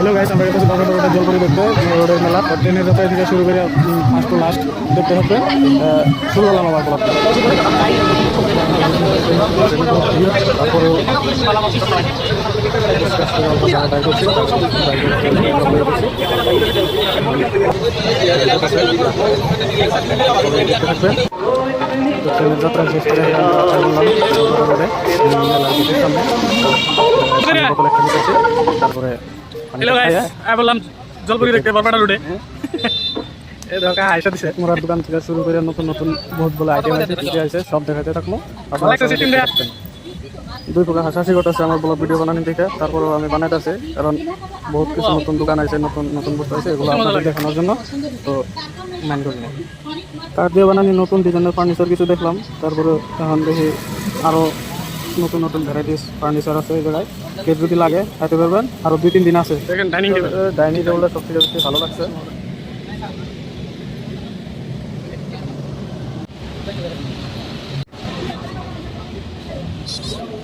Hello guys, আমরা কাছে বাজার রোডের জলপাই দেখতে রোডের মেলা ট্রেনের যাত্রা থেকে শুরু করে ফার্স্ট টু লাস্ট দেখতে হচ্ছে। শুরু হলাম আবার ব্লগটা। তারপরে ট্রেনের যাত্রা শেষ করে তারপরে বললাম জলপাই দেখতে বরপাটা রোডে মোড়ার দোকান থেকে শুরু করে নতুন নতুন বহুত বলে আইটেম আছে, সব দেখাতে থাকবো। দুই প্রকার হাসাহাসি করতেছে আমার ব্লগ ভিডিও বানানি থেকে, তারপরেও আমি বানাইতেছি কারণ বহুত কিছু নতুন দোকান আছে, নতুন নতুন বস্তু আছে, এগুলো আপনাদের দেখানোর জন্য। তো মাইন্ড করি না, কাঠ দিয়ে বানানি নতুন ডিজাইনের ফার্নিচার কিছু দেখলাম। তারপরে এখন দেখি আরও নতুন নতুন ভ্যারাইটিস ফার্নিচার আছে এই জায়গায়। কেউ যদি লাগে খাইতে পারবেন, আরও 2-3 দিন আছে। ডাইনিং টেবিলটা সবথেকে বেশি ভালো লাগছে।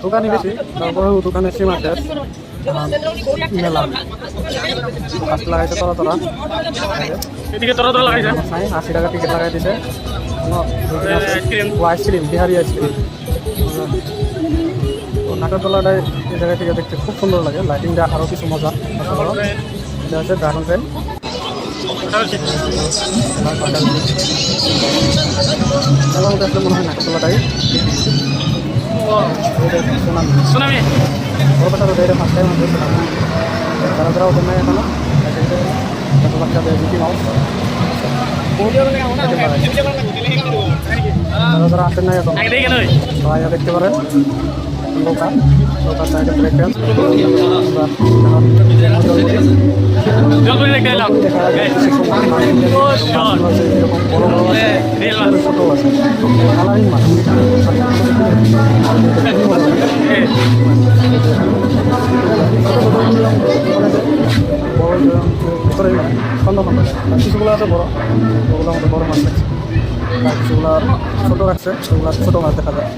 দোকানই বেশি, তারপরেও দোকানের সীমা শেষ। মেলা ফার্স্ট লাগাইছে তোরা এদিকে তোরা লাগাইছে 80 টাকা টিকিট লাগাই দিছে। Ice cream, Bihari ice cream. নাগরদোলাটায় এই জায়গা থেকে দেখতে খুব সুন্দর লাগে, লাইটিংটা আরও কিছু মজা। এটা হচ্ছে ড্রাগন ট্রেন। মনে হয় নাগরদোলাটাই সুনামি বড় রোডে ফার্স্ট টাইম আমি দেখলাম। যারা যারা ওদের নাই এখনো এত বাচ্চাদের মিকি মাউস, যারা যারা আসেন নাই এখন সবাই দেখতে পারেন। লোকাল সাইডে ব্রেক ড্যান্স জলপাই দেখতে এলাম। এরকম বড় বড় আছে, ছোটো আছে, কালারিং মাছ। ভিতরে খন্ড খন্ড কিছুগুলো আছে বড়, ওগুলো আমাদের বড় মাছ লাগছে। আর কিছুগুলো ছোটো রাখছে, ওগুলো ছোটো মাছ দেখা যায়।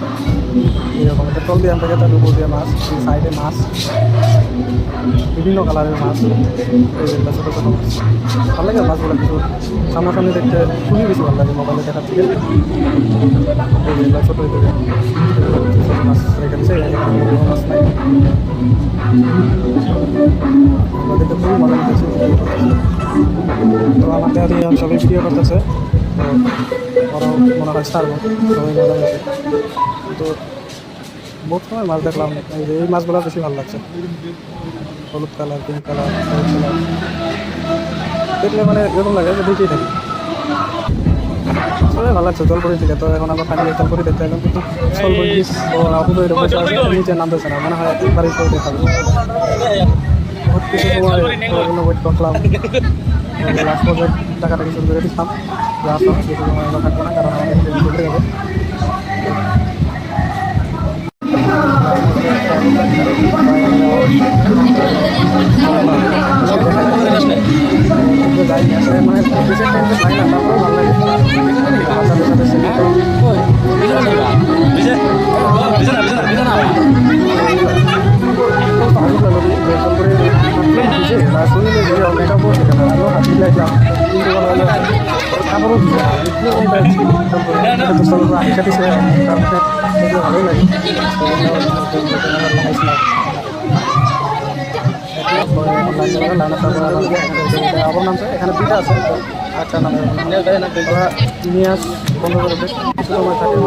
এরকম একটা তল দিয়ে আনতে তার উপর দিয়ে মাছ, সাইডে মাছ, বিভিন্ন কালারের মাছ, এইগুলো ছোটো ছোটো মাছ। ভালো লাগে মাছগুলো, কিছু সামনাসামনি দেখতে খুবই বেশি ভালো লাগে মোবাইলে দেখার থেকে। এইগুলো ছোটো ছোটো মাছ রেখেছে, মাছ নাই। দেখতে খুবই মজা লাগতেছে। তো আমার দেওয়া দিয়ে সবাই ভিডিও করতেছে, তো ওরাও মনে হয় ছাড়বো, সবাই মজা হয়েছে। তো বহুত সময় মাছ দেখলাম, এই মাছগুলো বেশি ভালো লাগছে। হলুদ কালার, পিঙ্ক কালার, হলুদ কালার দেখলে মানে এরকম লাগে যে দেখেই থাকি। সবাই ভালো লাগছে জলপরি থেকে। তো এখন আমরা ফাইনালি জলপরি দেখতে এলাম, কিন্তু জলপরি এরকম নিচে নামতেছে না, মনে হয় একবারই করে দেখাবো। বহুত কিছু সময় ওয়েট করলাম, লাস্ট পর্যায়ে টাকাটাকি শুরু করে দিচ্ছিলাম। লাস্ট কিছু সময় আমরা থাকবো না, কারণ আমাদের ঘুরতে যাবে। আবার নামছে, এখানে দুইটা আছে। আচ্ছা নামে ওরা নিয়ে আস বন্ধ করে বেশ কিছু সময় থাকে।